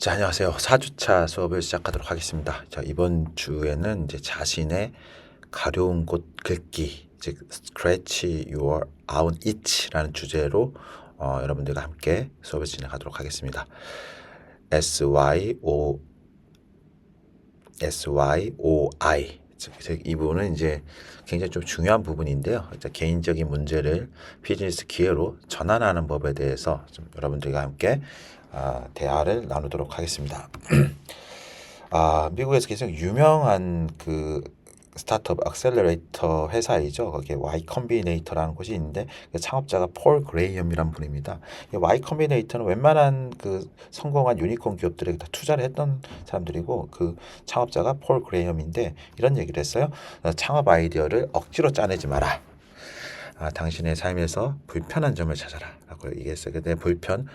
자, 안녕하세요. 4주차 수업을 시작하도록 하겠습니다. 자, 이번 주에는 이제 자신의 가려운 곳 긁기, 즉 Scratch Your Own Itch라는 주제로 여러분들과 함께 수업을 진행하도록 하겠습니다. SYOI 즉 이 부분은 이제 굉장히 좀 중요한 부분인데요. 개인적인 문제를 비즈니스 기회로 전환하는 법에 대해서 좀 여러분들과 함께 대화를 나누도록 하겠습니다. 미국에서 굉장히 유명한 그 스타트업 액셀러레이터 회사이죠. 거기에 Y 컴비네이터라는 곳이 있는데 그 창업자가 폴 그레이엄이라는 분입니다. 이 Y 컴비네이터는 웬만한 그 성공한 유니콘 기업들에게 다 투자를 했던 사람들이고 그 창업자가 폴 그레이엄인데 이런 얘기를 했어요. 창업 아이디어를 억지로 짜내지 마라. 당신의 삶에서 불편한 점을 찾아라 라고 얘기했어요. 근데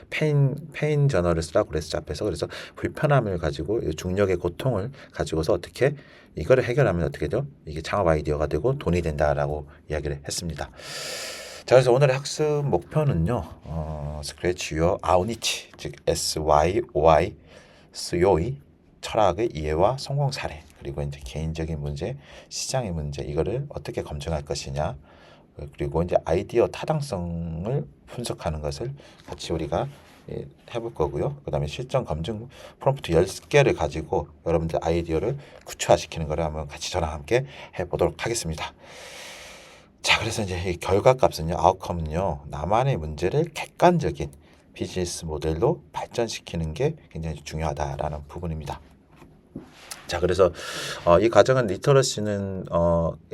페인 저널을 쓰라고 그랬어 앞에서. 그래서 불편함을 가지고 중력의 고통을 가지고서 어떻게 이거를 해결하면 어떻게 돼요? 이게 창업 아이디어가 되고 돈이 된다라고 이야기를 했습니다. 자, 그래서 오늘의 학습 목표는요, Scratch Your Own Itch, 즉 SYOI, SYOI, 철학의 이해와 성공 사례, 그리고 이제 개인적인 문제, 시장의 문제, 이거를 어떻게 검증할 것이냐, 그리고 이제 아이디어 타당성을 분석하는 것을 같이 우리가 해볼 거고요. 그 다음에 실전 검증 프롬프트 10개를 가지고 여러분들 아이디어를 구체화시키는 거를 한번 같이 저랑 함께 해보도록 하겠습니다. 자, 그래서 이제 이 결과값은요, 아웃컴은요, 나만의 문제를 객관적인 비즈니스 모델로 발전시키는 게 굉장히 중요하다라는 부분입니다. 자, 그래서 이 과정은 리터러시는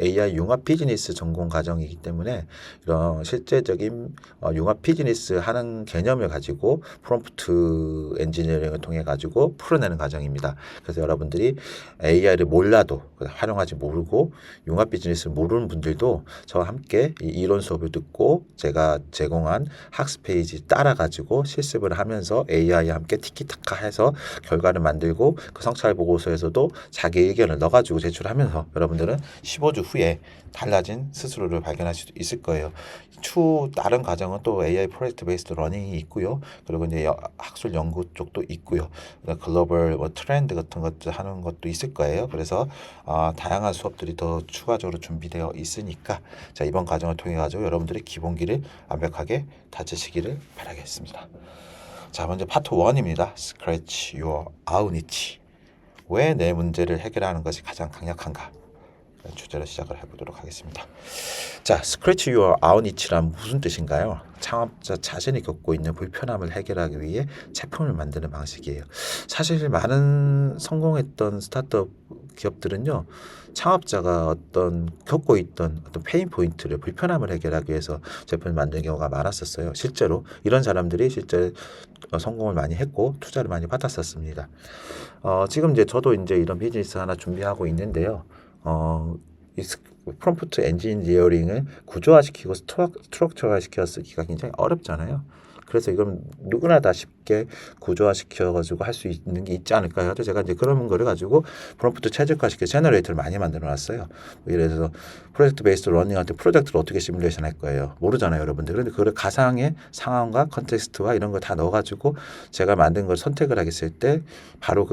AI 융합 비즈니스 전공 과정이기 때문에 이런 실제적인 융합 비즈니스 하는 개념을 가지고 프롬프트 엔지니어링을 통해 가지고 풀어내는 과정입니다. 그래서 여러분들이 AI를 몰라도 활용하지 모르고 융합 비즈니스를 모르는 분들도 저와 함께 이 이론 수업을 듣고 제가 제공한 학습 페이지 따라 가지고 실습을 하면서 AI와 함께 티키타카 해서 결과를 만들고 그 성찰 보고서에서도 자기 의견을 넣어가지고 제출하면서 여러분들은 15주 후에 달라진 스스로를 발견할 수 있을 거예요. 추후 다른 과정은 또 AI 프로젝트 베이스드 러닝이 있고요. 그리고 이제 학술 연구 쪽도 있고요. 글로벌 트렌드 같은 것들 하는 것도 있을 거예요. 그래서 다양한 수업들이 더 추가적으로 준비되어 있으니까 자, 이번 과정을 통해 가지고 여러분들의 기본기를 완벽하게 다지시기를 바라겠습니다. 자, 먼저 파트 1입니다. Scratch Your Own Itch. 왜 내 문제를 해결하는 것이 가장 강력한가? 주제로 시작을 해보도록 하겠습니다. 자, Scratch Your Own Itch란 무슨 뜻인가요? 창업자 자신이 겪고 있는 불편함을 해결하기 위해 제품을 만드는 방식이에요. 사실 많은 성공했던 스타트업 기업들은요, 창업자가 어떤 겪고 있던 어떤 페인 포인트를 불편함을 해결하기 위해서 제품을 만드는 경우가 많았었어요. 실제로 이런 사람들이 실제 성공을 많이 했고 투자를 많이 받았었습니다. 지금 이제 저도 이제 이런 비즈니스 하나 준비하고 있는데요. 이 프롬프트 엔지니어링을 구조화시키고 스트럭처화 시켜 쓰기가 굉장히 어렵잖아요. 그래서 이건 누구나 다 쉽게 구조화시켜 가지고 할 수 있는 게 있지 않을까 해서 제가 이제 그런 거를 가지고 프롬프트 최적화시켜 제너레이터를 많이 만들어 놨어요. 예를 들어서 프로젝트 베이스드 러닝한테 프로젝트를 어떻게 시뮬레이션 할 거예요. 모르잖아요, 여러분들. 그런데 그걸 가상의 상황과 컨텍스트와 이런 거 다 넣어 가지고 제가 만든 걸 선택을 하겠을 때 바로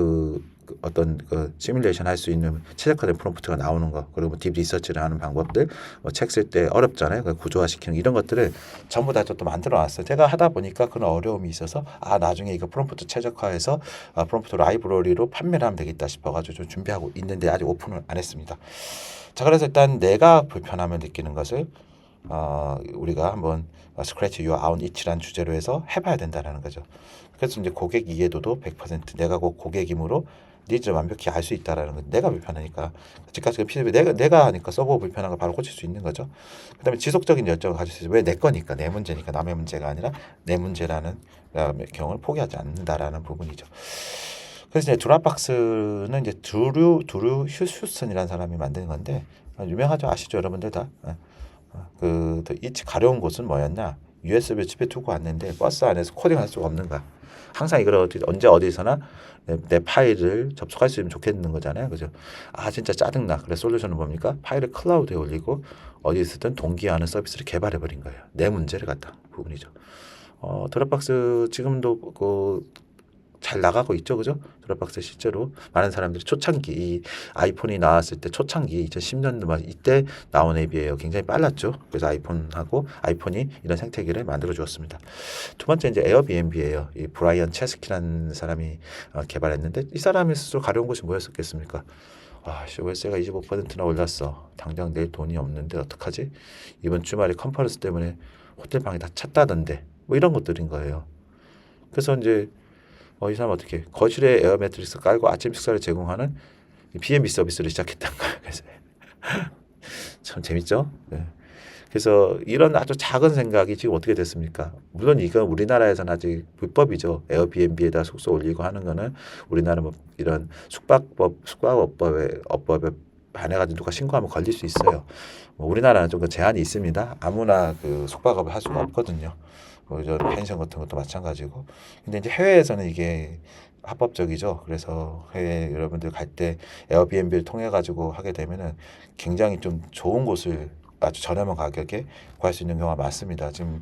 어떤 그 시뮬레이션 할 수 있는 최적화된 프롬프트가 나오는 거, 그리고 딥 리서치를 하는 방법들, 책 쓸 때 어렵잖아요. 그 구조화시키는 이런 것들을 전부 다 또 만들어 놨어요. 제가 하다 보니까 그런 어려움이 있어서 나중에 이거 프롬프트 최적화해서 프롬프트 라이브러리로 판매를 하면 되겠다 싶어가지고 좀 준비하고 있는데 아직 오픈을 안 했습니다. 자, 그래서 일단 내가 불편함을 느끼는 것을 우리가 한번 Scratch Your Own Itch라는 주제로 해서 해봐야 된다는 거죠. 그래서 이제 고객 이해도도 100% 내가 고객이므로 니즈를 완벽히 알 수 있다라는 거. 내가 불편하니까 지금까지 그 피드백 내가 하니까 서버 불편한 걸 바로 고칠 수 있는 거죠. 그다음에 지속적인 열정을 가질 수 있어요. 왜 내 거니까, 내 문제니까, 남의 문제가 아니라 내 문제라는 경험을 포기하지 않는다라는 부분이죠. 그래서 이제 드랍박스는 이제 드류 휴스턴이라는 사람이 만든 건데 유명하죠, 아시죠, 여러분들 다. 이 가려운 곳은 뭐였냐? USB 칩에 두고 왔는데 버스 안에서 코딩할 수가 없는 거야. 항상 이걸 언제 어디서나 내 파일을 접속할 수 있으면 좋겠는 거잖아요. 그죠? 진짜 짜증나. 그래서 솔루션은 뭡니까? 파일을 클라우드에 올리고 어디서든 동기화하는 서비스를 개발해 버린 거예요. 내 문제를 갖다 부분이죠. 드랍박스 지금도 잘 나가고 있죠, 그죠? 드롭박스 실제로 많은 사람들이 초창기 이 아이폰이 나왔을 때 초창기 2010년도 막 이때 나온 앱이에요. 굉장히 빨랐죠. 그래서 아이폰이 이런 생태계를 만들어 주었습니다. 두 번째 이제 에어비앤비예요. 이 브라이언 체스키라는 사람이 개발했는데 이 사람이 스스로 가려운 곳이 뭐였었겠습니까? 월세가 25%나 올랐어. 당장 낼 돈이 없는데 어떡하지? 이번 주말에 컨퍼런스 때문에 호텔 방이 다 찼다던데. 뭐 이런 것들인 거예요. 그래서 이제 이 사람 어떻게 거실에 에어 매트리스 깔고 아침 식사를 제공하는 B&B 서비스를 시작했단 거예요. 그래서 참 재밌죠? 네. 그래서 이런 아주 작은 생각이 지금 어떻게 됐습니까? 물론 이건 우리나라에서는 아직 불법이죠. 에어비앤비에다 숙소 올리고 하는 거는 우리나라 뭐 이런 숙박업법에 반해가지고 누가 신고하면 걸릴 수 있어요. 뭐 우리나라는 좀 그 제한이 있습니다. 아무나 그 숙박업을 할 수가 없거든요. 뭐 이런 펜션 같은 것도 마찬가지고. 근데 이제 해외에서는 이게 합법적이죠. 그래서 해외 여러분들 갈 때 에어비앤비를 통해 가지고 하게 되면은 굉장히 좀 좋은 곳을 아주 저렴한 가격에 구할 수 있는 경우가 많습니다. 지금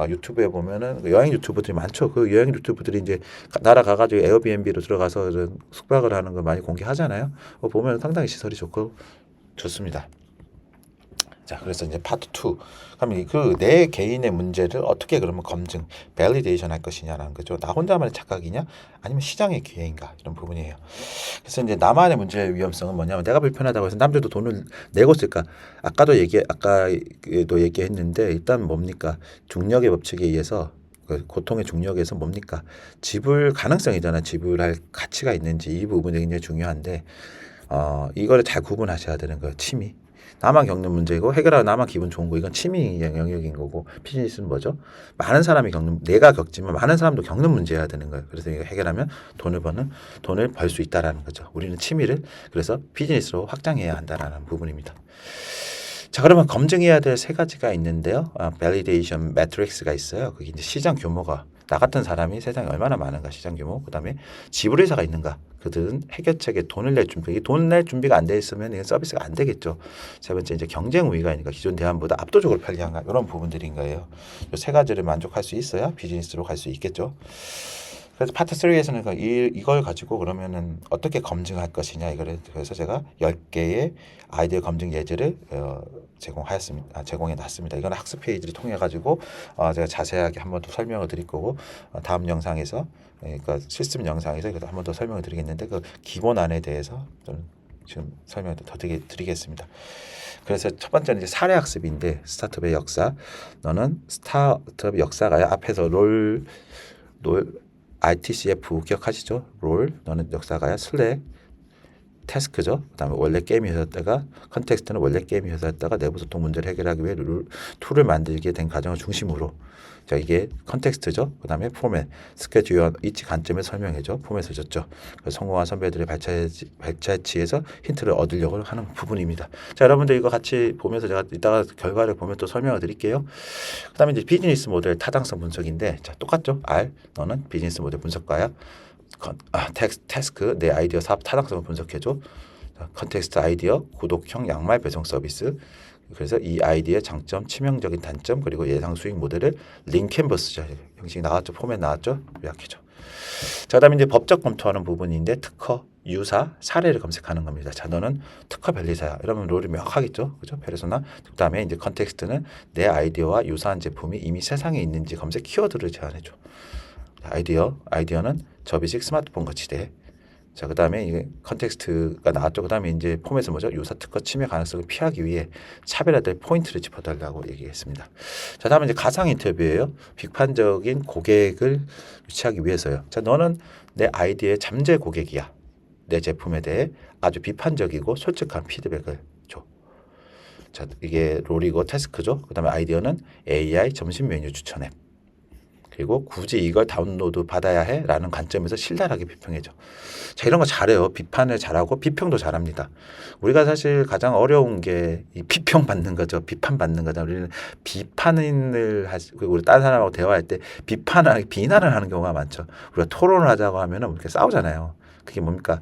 유튜브에 보면은 여행 유튜버들이 많죠. 그 여행 유튜버들이 이제 나라 가가지고 에어비앤비로 들어가서 이런 숙박을 하는 걸 많이 공개하잖아요. 보면 상당히 시설이 좋고 좋습니다. 자, 그래서 이제 파트 2. 그럼 그 내 개인의 문제를 어떻게 그러면 검증, 밸리데이션 할 것이냐라는 거죠. 나 혼자만의 착각이냐? 아니면 시장의 기회인가? 이런 부분이에요. 그래서 이제 나만의 문제의 위험성은 뭐냐면 내가 불편하다고 해서 남들도 돈을 내고 쓸까? 아까도 얘기했는데 일단 뭡니까? 중력의 법칙에 의해서 그 고통의 중력에서 뭡니까? 지불 가능성이잖아. 지불할 가치가 있는지 이 부분이 굉장히 중요한데 이거를 잘 구분하셔야 되는 거예요. 취미. 나만 겪는 문제고 해결하고 나만 기분 좋은 거 이건 취미 영역인 거고 비즈니스는 뭐죠? 많은 사람이 내가 겪지만 많은 사람도 겪는 문제여야 되는 거예요. 그래서 이거 해결하면 돈을 벌 수 있다라는 거죠. 우리는 취미를 그래서 비즈니스로 확장해야 한다라는 부분입니다. 자, 그러면 검증해야 될 세 가지가 있는데요. 밸리데이션 매트릭스가 있어요. 그게 이제 시장 규모가 나 같은 사람이 세상에 얼마나 많은가 시장 규모, 그다음에 지불 의사가 있는가, 그들은 해결책에 돈을 낼 준비, 돈 낼 준비가 안 돼 있으면 이건 서비스가 안 되겠죠. 세 번째 이제 경쟁 우위가 있으니까 기존 대안보다 압도적으로 편리한가 이런 부분들인 거예요. 이 세 가지를 만족할 수 있어야 비즈니스로 갈 수 있겠죠. 그래서 파트 3에서는 이걸 가지고 그러면은 어떻게 검증할 것이냐 이거를 그래서 제가 10개의 아이디어 검증 예제를 제공해 놨습니다. 이건 학습 페이지를 통해 가지고 제가 자세하게 한 번 더 설명을 드릴 거고 다음 영상에서 그러니까 실습 영상에서 이것도 한 번 더 설명을 드리겠는데 그 기본안에 대해서 좀 지금 설명을 더 드리겠습니다. 그래서 첫 번째는 이제 사례 학습인데 스타트업의 역사. 너는 스타트업 역사가 앞에서 롤 RTCF 기억하시죠? 롤 너는 역사가야 슬랙 태스크죠. 그다음에 원래 게임 회사였다가 컨텍스트는 원래 게임 회사였다가 내부 소통 문제를 해결하기 위해 툴을 만들게 된 과정을 중심으로 자 이게 컨텍스트죠. 그다음에 포맷 스케줄 이치 관점을 설명해줘. 포맷을 줬죠. 성공한 선배들의 발자취에서 힌트를 얻으려고 하는 부분입니다. 자 여러분들 이거 같이 보면서 제가 이따가 결과를 보면 또 설명을 드릴게요. 그다음에 이제 비즈니스 모델 타당성 분석인데 자 똑같죠. R 너는 비즈니스 모델 분석가야. 태스크 내 아이디어 사업 타당성을 분석해줘. 컨텍스트 아이디어 구독형 양말 배송 서비스. 그래서 이 아이디어의 장점, 치명적인 단점 그리고 예상 수익 모델을 링캔버스 형식이 나왔죠. 포맷 나왔죠. 요약해줘. 자 그다음에 이제 법적 검토하는 부분인데 특허, 유사, 사례를 검색하는 겁니다. 자 너는 특허 변리사야. 이러면 롤이 명확하겠죠. 그죠? 페르소나. 그다음에 이제 컨텍스트는 내 아이디어와 유사한 제품이 이미 세상에 있는지 검색 키워드를 제안해줘. 아이디어는 접이식 스마트폰 거치대. 자, 그 다음에 이게 컨텍스트가 나왔죠. 그 다음에 이제 포맷은 뭐죠? 유사 특허 침해 가능성을 피하기 위해 차별화될 포인트를 짚어달라고 얘기했습니다. 자, 다음에 이제 가상 인터뷰예요. 비판적인 고객을 유치하기 위해서요. 자, 너는 내 아이디어의 잠재 고객이야. 내 제품에 대해 아주 비판적이고 솔직한 피드백을 줘. 자, 이게 롤이고 태스크죠. 그 다음에 아이디어는 AI 점심 메뉴 추천 앱. 그리고 굳이 이걸 다운로드 받아야 해? 라는 관점에서 신랄하게 비평해줘. 자, 이런 거 잘해요. 비판을 잘하고 비평도 잘합니다. 우리가 사실 가장 어려운 게 이 비평받는 거죠. 비판받는 거죠. 우리는 우리 다른 사람하고 대화할 때 비난을 하는 경우가 많죠. 우리가 토론을 하자고 하면은 이렇게 싸우잖아요. 그게 뭡니까?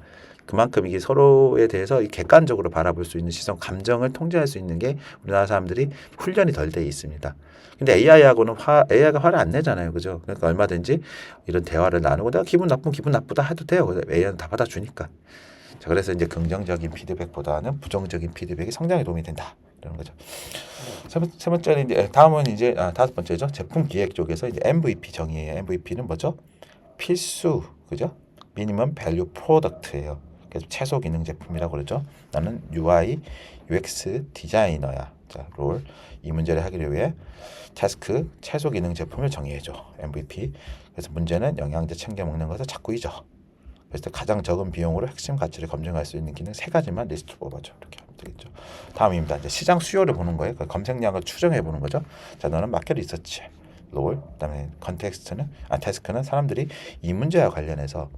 그만큼 이게 서로에 대해서 객관적으로 바라볼 수 있는 시선, 감정을 통제할 수 있는 게 우리나라 사람들이 훈련이 덜 돼 있습니다. 근데 AI하고는 AI가 화를 안 내잖아요, 그죠? 그러니까 얼마든지 이런 대화를 나누고 내가 기분 나쁘면 기분 나쁘다 해도 돼요. AI는 다 받아주니까. 자, 그래서 이제 긍정적인 피드백보다는 부정적인 피드백이 성장에 도움이 된다. 이런 거죠. 세 번째는 이제 다음은 이제 다섯 번째죠. 제품 기획 쪽에서 이제 MVP 정의예요. MVP는 뭐죠? 필수, 그죠? 미니멈 밸류 프로덕트예요. 그래서 최소 기능 제품이라고 그러죠. 나는 UI, UX 디자이너야. 자, 롤. 이 문제를 하기 위해 태스크 최소 기능 제품을 정의해줘. MVP. 그래서 문제는 영양제 챙겨 먹는 것을 자꾸 잊어. 그래서 가장 적은 비용으로 핵심 가치를 검증할 수 있는 기능 세 가지만 리스트 뽑아줘. 이렇게 하면 되겠죠. 다음입니다. 이제 시장 수요를 보는 거예요. 그 검색량을 추정해 보는 거죠. 자, 너는 마켓 리서치, 롤. 그다음에 컨텍스트는 태스크는 사람들이 이 문제와 관련해서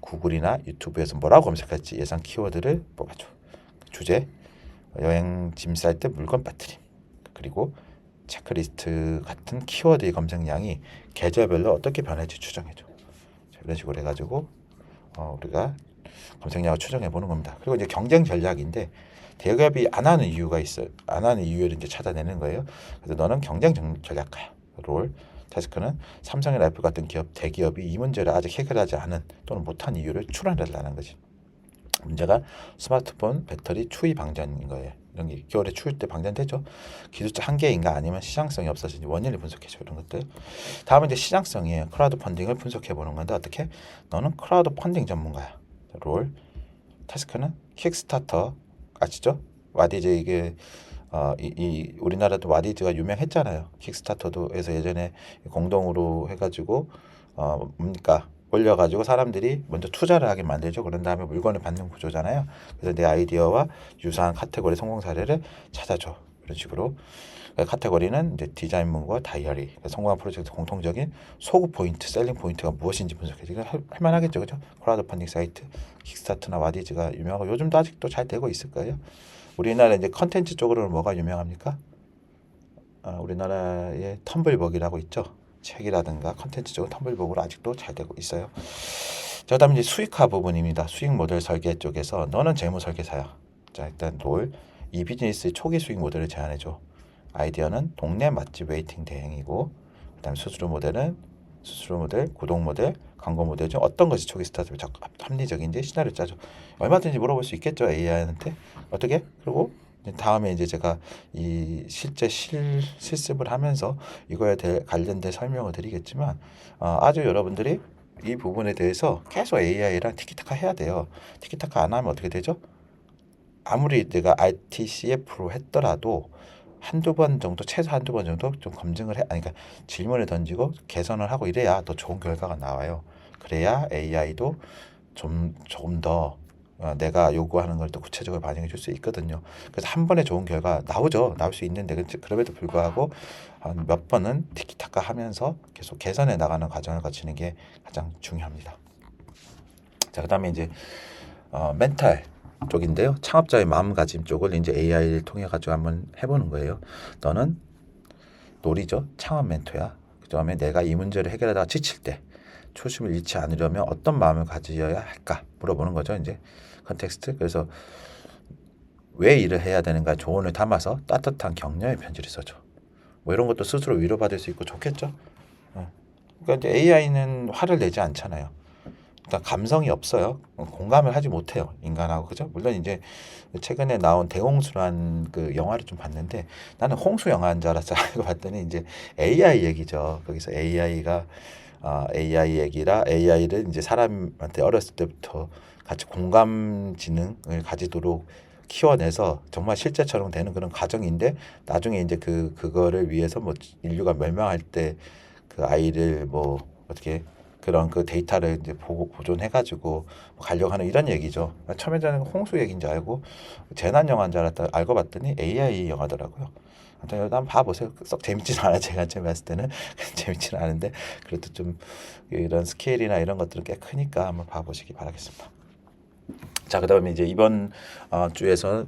구글이나 유튜브에서 뭐라고 검색할지 예상 키워드를 뽑아줘. 주제, 여행 짐 쌀 때 물건 빠뜨림. 그리고 체크리스트 같은 키워드의 검색량이 계절별로 어떻게 변할지 추정해줘. 자, 이런 식으로 해가지고 우리가 검색량을 추정해 보는 겁니다. 그리고 이제 경쟁 전략인데 대기업이 안 하는 이유가 있어요. 안 하는 이유를 이제 찾아내는 거예요. 그래서 너는 경쟁 전략가야. 롤. 태스크는 삼성이나 애플 같은 대기업이 이 문제를 아직 해결하지 않은 또는 못한 이유를 추론해달라는 거지. 문제가 스마트폰 배터리 추위 방전인 거예요. 이런 게 겨울에 추울 때 방전되죠. 기술자 한계인가 아니면 시장성이 없어서 원인을 분석해줘. 이런 것들. 다음은 이제 시장성이에요. 크라우드 펀딩을 분석해 보는 건데 어떻게? 너는 크라우드 펀딩 전문가야. 롤. 태스크는 킥스타터 아시죠? 와디즈 이게 우리나라도 와디즈가 유명했잖아요. 킥스타터도 해서 예전에 공동으로 해가지고 뭡니까? 올려가지고 사람들이 먼저 투자를 하게 만들죠. 그런 다음에 물건을 받는 구조잖아요. 그래서 내 아이디어와 유사한 카테고리 성공 사례를 찾아줘. 이런 식으로. 카테고리는 이제 디자인문과 다이어리. 성공한 프로젝트 공통적인 소구 포인트, 셀링 포인트가 무엇인지 분석해. 이거 할만하겠죠, 그죠? 크라우드 펀딩 사이트, 킥스타트나 와디즈가 유명하고 요즘도 아직도 잘 되고 있을 거예요. 우리나라 이제 컨텐츠 쪽으로는 뭐가 유명합니까? 우리나라의 텀블벅이라고 있죠. 책이라든가 컨텐츠 쪽은 텀블벅으로 아직도 잘 되고 있어요. 자, 그다음에 이제 수익화 부분입니다. 수익 모델 설계 쪽에서 너는 재무 설계사야. 자, 일단 롤. 이 비즈니스의 초기 수익 모델을 제안해줘. 아이디어는 동네 맛집 웨이팅 대행이고, 그다음에 수수료 모델, 구독 모델, 광고 모델 중 어떤 것이 초기 스타트업에 합리적인지 시나리오 짜줘. 얼마든지 물어볼 수 있겠죠, AI한테. 어떻게? 그리고 다음에 이제 제가 이 실제 실습을 하면서 이거에 대해 관련된 설명을 드리겠지만 아주 여러분들이 이 부분에 대해서 계속 AI랑 티키타카 해야 돼요. 티키타카 안 하면 어떻게 되죠? 아무리 내가 RTCF로 했더라도 최소 한두 번 정도 좀 검증을 그러니까 질문을 던지고 개선을 하고 이래야 더 좋은 결과가 나와요. 그래야 AI도 조금 더 내가 요구하는 걸 또 구체적으로 반영해 줄 수 있거든요. 그래서 한 번에 좋은 결과 나올 수 있는데 그럼에도 불구하고 한 몇 번은 티키타카 하면서 계속 개선해 나가는 과정을 거치는 게 가장 중요합니다. 자, 그다음에 이제 멘탈 쪽인데요. 창업자의 마음가짐 쪽을 이제 AI를 통해 가지고 한번 해보는 거예요. 너는 놀이죠. 창업 멘토야. 그다음에 내가 이 문제를 해결하다가 지칠 때 초심을 잃지 않으려면 어떤 마음을 가져야 할까 물어보는 거죠. 이제 컨텍스트. 그래서 왜 일을 해야 되는가 조언을 담아서 따뜻한 격려의 편지를 써줘. 뭐 이런 것도 스스로 위로받을 수 있고 좋겠죠. 그러니까 이제 AI는 화를 내지 않잖아요. 그러니까 감성이 없어요. 공감을 하지 못해요. 인간하고. 그죠? 물론 이제 최근에 나온 대홍수란 그 영화를 좀 봤는데 나는 홍수 영화인 줄 알았어요. 알고 봤더니 이제 AI 얘기죠. 거기서 AI 얘기라 AI를 이제 사람한테 어렸을 때부터 같이 공감 지능을 가지도록 키워내서 정말 실제처럼 되는 그런 과정인데 나중에 이제 그거를 위해서 뭐 인류가 멸망할 때 그 아이를 뭐 어떻게 그런 그 데이터를 이제 보존해가지고 가려고 하는 이런 얘기죠. 처음에 저는 홍수 얘기인 줄 알고 재난 영화인 줄 알고 봤더니 AI 영화더라고요. 아무튼 한번 봐보세요. 썩 재밌진 않아요. 제가 처음 봤을 때는 재밌진 않은데 그래도 좀 이런 스케일이나 이런 것들은 꽤 크니까 한번 봐보시기 바라겠습니다. 자, 그다음에 이제 이번 주에서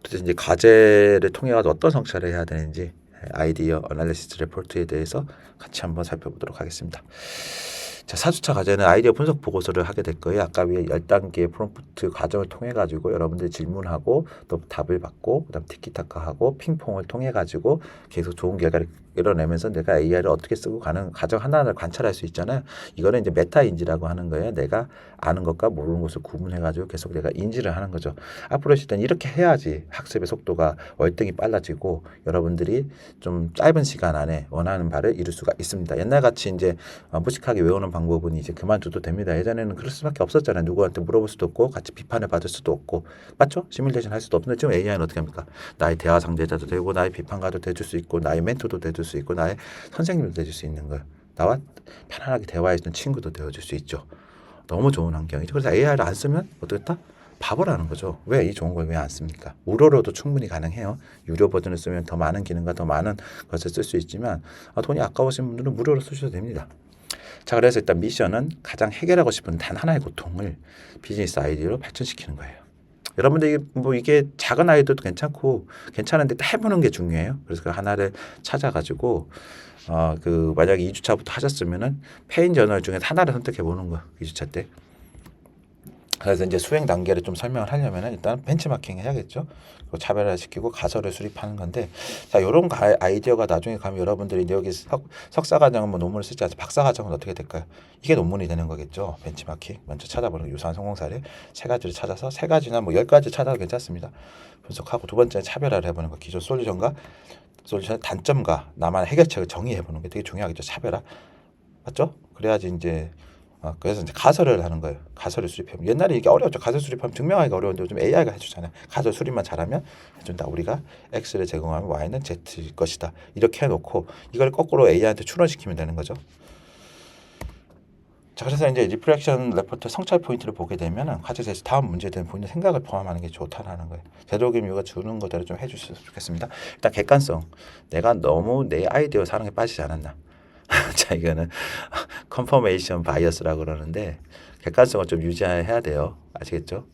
이제 과제를 통해 가지고 어떤 성찰을 해야 되는지 아이디어 어널리시스 레포트에 대해서 같이 한번 살펴보도록 하겠습니다. 자, 4주차 과제는 아이디어 분석 보고서를 하게 될 거예요. 아까 위에 10단계 프롬프트 과정을 통해 가지고 여러분들이 질문하고 또 답을 받고 그다음 티키타카하고 핑퐁을 통해 가지고 계속 좋은 결과를 이뤄내면서 내가 AI를 어떻게 쓰고 가는 과정 하나하나를 관찰할 수 있잖아요. 이거는 이제 메타 인지라고 하는 거예요. 내가 아는 것과 모르는 것을 구분해 가지고 계속 내가 인지를 하는 거죠. 앞으로 일단 이렇게 해야지 학습의 속도가 월등히 빨라지고 여러분들이 좀 짧은 시간 안에 원하는 바를 이룰 수가 있습니다. 옛날 같이 이제 무식하게 외우는 방법은 이제 그만둬도 됩니다. 예전에는 그럴 수밖에 없었잖아요. 누구한테 물어볼 수도 없고 같이 비판을 받을 수도 없고 맞죠? 시뮬레이션 할 수도 없는데 지금 AI는 어떻게 합니까? 나의 대화 상대자도 되고 나의 비판가도 돼줄 수 있고 나의 멘토도 돼줄 수 있고 나의 선생님도 돼줄 수 있는 거예요. 나와 편안하게 대화해주는 친구도 되어줄 수 있죠. 너무 좋은 환경이죠. 그래서 AI를 안 쓰면 어떻겠다? 바보라는 거죠. 왜 이 좋은 걸 왜 안 씁니까? 무료로도 충분히 가능해요. 유료 버전을 쓰면 더 많은 기능과 더 많은 것을 쓸 수 있지만 돈이 아까우신 분들은 무료로 쓰셔도 됩니다. 자, 그래서 일단 미션은 가장 해결하고 싶은 단 하나의 고통을 비즈니스 아이디어로 발전시키는 거예요. 여러분들 이게 작은 아이디어도 괜찮고 괜찮은데 해보는 게 중요해요. 그래서 그 하나를 찾아가지고 만약에 2주차부터 하셨으면은 페인 저널 중에 하나를 선택해 보는 거 2주차 때. 그래서 이제 수행 단계를 좀 설명을 하려면은 일단 벤치마킹 해야겠죠. 그리고 차별화시키고 가설을 수립하는 건데, 자, 요런 아이디어가 나중에 가면 여러분들이 이제 여기 석사과정은 뭐 논문을 쓰지 않아서 박사과정은 어떻게 될까요? 이게 논문이 되는 거겠죠. 벤치마킹 먼저 찾아보는 유사한 성공 사례 세 가지를 찾아서 세 가지나 뭐 10가지 찾아도 괜찮습니다. 분석하고 두 번째는 차별화를 해보는 거. 기존 솔루션의 단점과 나만의 해결책을 정의해보는 게 되게 중요하겠죠. 차별화 맞죠? 그래야지 이제 그래서 이제 가설을 하는 거예요. 가설을 수립하면 옛날에 이게 어려웠죠. 가설 수립하면 증명하기가 어려운데 요즘 AI가 해주잖아요. 가설 수립만 잘하면 해준다. 우리가 X를 제공하면 Y는 Z일 것이다. 이렇게 해놓고 이걸 거꾸로 AI한테 추론시키면 되는 거죠. 자, 그래서 이제 리플렉션 레포트 성찰 포인트를 보게 되면은 과제에서 다음 문제에 대한 본인의 생각을 포함하는 게 좋다라는 거예요. 제도기업 요가 주는 것대로 좀 해주셨으면 좋겠습니다. 일단 객관성. 내가 너무 내 아이디어 사랑에 빠지지 않았나. 자, 이거는 컨퍼메이션 바이어스라고 그러는데 객관성을 좀 유지해야 돼요. 아시겠죠?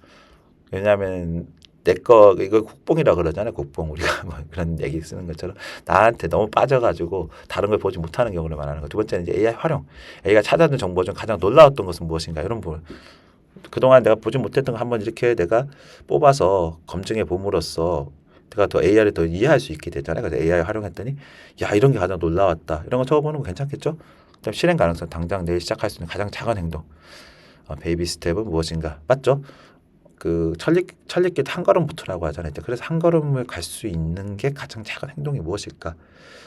왜냐하면 이거 국뽕이라고 그러잖아요. 국뽕 우리가 뭐 그런 얘기 쓰는 것처럼 나한테 너무 빠져가지고 다른 걸 보지 못하는 경우를 말하는 거. 두 번째는 이제 AI 활용. AI가 찾아낸 정보 중 가장 놀라웠던 것은 무엇인가 이런 부분. 그동안 내가 보지 못했던 거 한번 이렇게 내가 뽑아서 검증해 봄으로써 내가 더 AI를 더 이해할 수 있게 됐잖아요. 그래서 AI 활용했더니 야 이런 게 가장 놀라웠다. 이런 거 적어보는 거 괜찮겠죠? 그다음 실행 가능성 당장 내일 시작할 수 있는 가장 작은 행동. 베이비 스텝은 무엇인가? 맞죠? 천리길 한 걸음부터라고 하잖아요. 그래서 한 걸음을 갈 수 있는 게 가장 작은 행동이 무엇일까?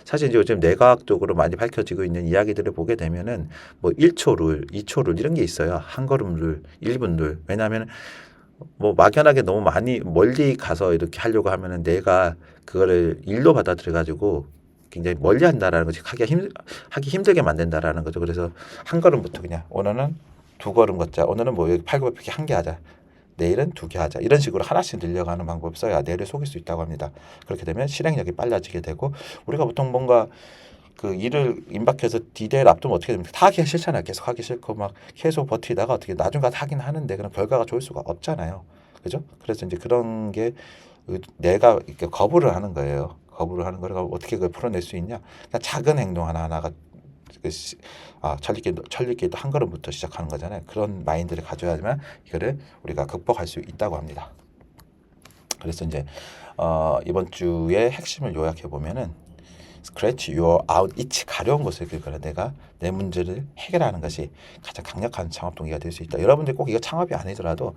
사실 이제 요즘 뇌과학적으로 많이 밝혀지고 있는 이야기들을 보게 되면은 뭐 1초 룰, 2초 룰 이런 게 있어요. 한 걸음 룰, 1분 룰. 왜냐하면 뭐 막연하게 너무 많이 멀리 가서 이렇게 하려고 하면은 내가 그거를 일로 받아들여 가지고 굉장히 멀리 한다라는 것이 하기 힘들게 만든다라는 거죠. 그래서 한 걸음부터 그냥 오늘은 2걸음 걷자. 오늘은 뭐 여기 팔굽혀펴기 1개 하자. 내일은 2개 하자. 이런 식으로 하나씩 늘려가는 방법을 써야 뇌를 속일 수 있다고 합니다. 그렇게 되면 실행력이 빨라지게 되고 우리가 보통 뭔가 그 일을 임박해서 디데이를 앞두면 어떻게 됩니까? 다 하기 싫잖아요. 계속 하기 싫고 막 계속 버티다가 어떻게 나중 가서 하긴 하는데 그런 결과가 좋을 수가 없잖아요. 그죠? 그래서 이제 그런 게 내가 이렇게 거부를 하는 거예요. 거부를 하는 거를 어떻게 그걸 풀어낼 수 있냐? 그러니까 작은 행동 하나하나가 천리길도 한 걸음부터 시작하는 거잖아요. 그런 마인드를 가져야지만 이거를 우리가 극복할 수 있다고 합니다. 그래서 이제 이번 주의 핵심을 요약해 보면은 scratch your out itch 가려운 것을 그러니까 내가 내 문제를 해결하는 것이 가장 강력한 창업 동기가 될 수 있다. 여러분들 꼭 이거 창업이 아니더라도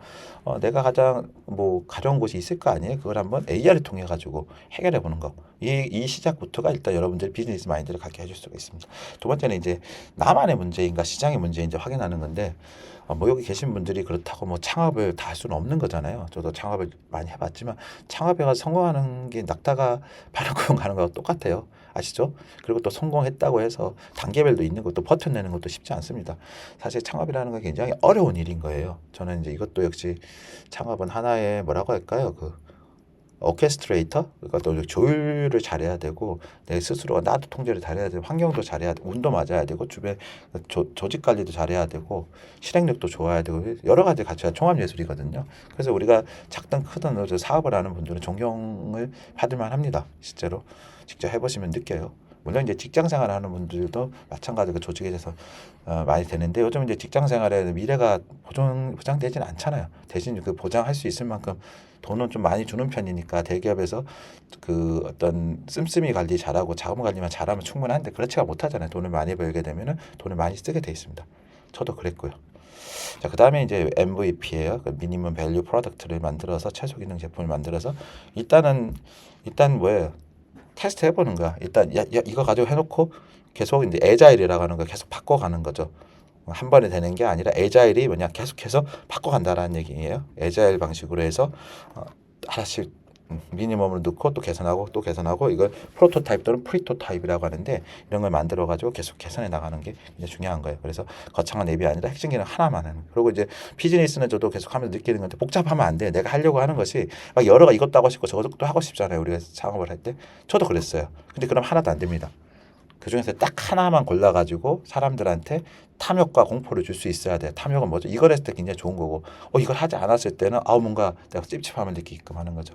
내가 가장 뭐 가려운 곳이 있을 거 아니에요. 그걸 한번 AI를 통해 가지고 해결해 보는 거. 이 시작부터가 일단 여러분들 비즈니스 마인드를 갖게 해줄 수가 있습니다. 두 번째는 이제 나만의 문제인가 시장의 문제인지 확인하는 건데 뭐 여기 계신 분들이 그렇다고 뭐 창업을 다 할 수는 없는 거잖아요. 저도 창업을 많이 해봤지만 창업에 가서 성공하는 게 낙타가 발을 가는 거와 똑같아요. 아시죠? 그리고 또 성공했다고 해서 단계별도 있는 것도 버텨내는 것도 쉽지 않습니다. 사실 창업이라는 건 굉장히 어려운 일인 거예요. 저는 이제 이것도 역시 창업은 하나의 뭐라고 할까요? 오케스트레이터, 그러니까 또 조율을 잘해야 되고 내 스스로가 나도 통제를 잘해야 되고 환경도 잘해야 되고 운도 맞아야 되고 주변 조직 관리도 잘해야 되고 실행력도 좋아야 되고 여러 가지 갖춰야 종합 예술이거든요. 그래서 우리가 작든 크든 사업을 하는 분들은 존경을 받을 만합니다. 실제로 직접 해보시면 느껴요. 물론 이제 직장 생활하는 분들도 마찬가지로 그 조직에 대해서 많이 되는데 요즘 이제 직장 생활에 미래가 보장되지는 않잖아요. 대신 그 보장할 수 있을 만큼 돈은 좀 많이 주는 편이니까 대기업에서 그 어떤 씀씀이 관리 잘하고 자금 관리만 잘하면 충분한데 그렇지가 못하잖아요. 돈을 많이 벌게 되면은 돈을 많이 쓰게 돼 있습니다. 저도 그랬고요. 자, 그다음에 이제 MVP예요. 그 미니멈 밸류 프로덕트를 만들어서 최소 기능 제품을 만들어서 일단 뭐예요? 테스트 해보는 거야. 일단 이거 가지고 해놓고 계속 이제 애자일이라고 하는 거 계속 바꿔가는 거죠. 한 번에 되는 게 아니라 애자일이 뭐냐 계속해서 바꿔간다라는 얘기예요. 애자일 방식으로 해서 하나씩 미니멈을 넣고 또 개선하고 또 개선하고 이걸 프로토타입 또는 프리토타입이라고 하는데 이런 걸 만들어 가지고 계속 개선해 나가는 게 굉장히 중요한 거예요. 그래서 거창한 앱이 아니라 핵심 기능 하나만 하는. 그리고 이제 비즈니스는 저도 계속하면서 느끼는 건데 복잡하면 안 돼. 내가 하려고 하는 것이 막 여러 가 이것도 하고 싶고 저것도 하고 싶잖아요. 우리가 창업을 할 때 저도 그랬어요. 근데 그럼 하나도 안 됩니다. 그 중에서 딱 하나만 골라가지고 사람들한테 탐욕과 공포를 줄 수 있어야 돼. 탐욕은 뭐죠? 이걸 했을 때 굉장히 좋은 거고, 이걸 하지 않았을 때는 뭔가 내가 찝찝함을 느끼게끔 하는 거죠.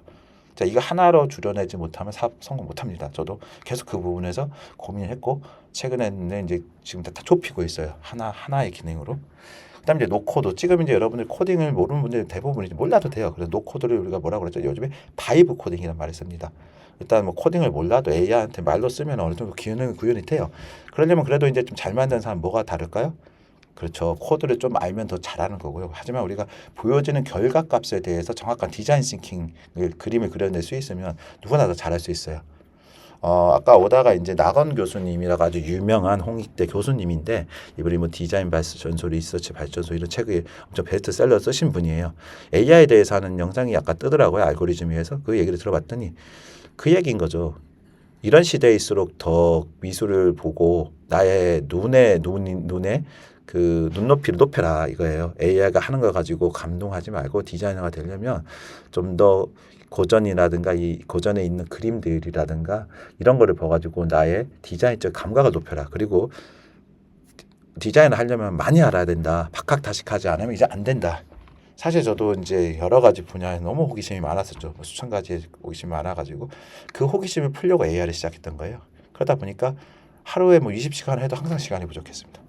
자, 이거 하나로 줄여내지 못하면 사업 성공 못합니다. 저도 계속 그 부분에서 고민을 했고, 최근에는 이제 지금 다 좁히고 있어요. 하나의 기능으로. 그다음에 이제 노코드. 지금 이제 여러분들 코딩을 모르는 분들 대부분이 몰라도 돼요. 그래서 노코드를 우리가 뭐라고 그랬죠? 요즘에 바이브 코딩이라는 말을 씁니다. 일단 뭐 코딩을 몰라도 AI한테 말로 쓰면 어느 정도 구현이 돼요. 그러려면 그래도 이제 좀 잘 만든 사람 뭐가 다를까요? 그렇죠. 코드를 좀 알면 더 잘하는 거고요. 하지만 우리가 보여지는 결과값에 대해서 정확한 디자인 싱킹을 그림을 그려낼 수 있으면 누구나 더 잘할 수 있어요. 아까 오다가 이제 나건 교수님이라고 아주 유명한 홍익대 교수님인데 이분이 뭐 디자인 발전소 리서치 발전소 이런 책을 엄청 베스트셀러 쓰신 분이에요. AI에 대해서 하는 영상이 아까 뜨더라고요. 알고리즘 위에서 그 얘기를 들어봤더니 그 얘기인 거죠. 이런 시대일수록 더 미술을 보고 나의 눈에 그 눈높이를 높여라 이거예요. AI가 하는 거 가지고 감동하지 말고 디자이너가 되려면 좀 더 고전이라든가 이 고전에 있는 그림들이라든가 이런 거를 봐가지고 나의 디자인적 감각을 높여라. 그리고 디자인을 하려면 많이 알아야 된다. 박학다식하지 않으면 이제 안 된다. 사실 저도 이제 여러 가지 분야에 너무 호기심이 많았었죠. 수천 가지 호기심이 많아가지고 그 호기심을 풀려고 AI를 시작했던 거예요. 그러다 보니까 하루에 뭐 20시간 해도 항상 시간이 부족했습니다.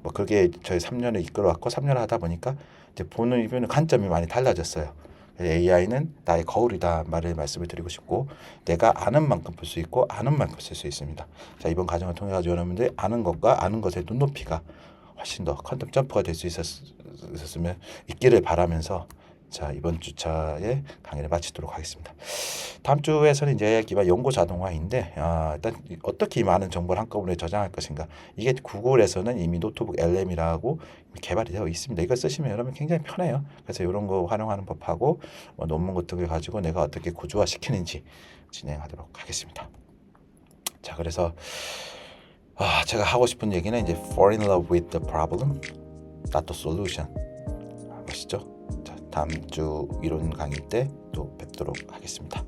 뭐 그게 저희 3년을 이끌어왔고 3년을 하다 보니까 이제 보는 관점이 많이 달라졌어요. AI는 나의 거울이다 말씀을 드리고 싶고 내가 아는 만큼 볼 수 있고 아는 만큼 쓸 수 있습니다. 자, 이번 과정을 통해 가지고 여러분들 아는 것과 아는 것의 눈높이가 훨씬 더 퀀텀 점프가 될 수 있었으면 있기를 바라면서 자, 이번 주차에 강의를 마치도록 하겠습니다. 다음 주에서는 이제 기반 연구 자동화인데 일단 어떻게 이 많은 정보를 한꺼번에 저장할 것인가. 이게 구글에서는 이미 노트북 LM이라고 개발이 되어 있습니다. 이걸 쓰시면 여러분 굉장히 편해요. 그래서 이런 거 활용하는 법하고 논문 같은 걸 가지고 내가 어떻게 구조화 시키는지 진행하도록 하겠습니다. 자, 그래서 제가 하고 싶은 얘기는 이제 fall in love with the problem, not the solution. 아시죠? 자, 다음 주 이론 강의 때 또 뵙도록 하겠습니다.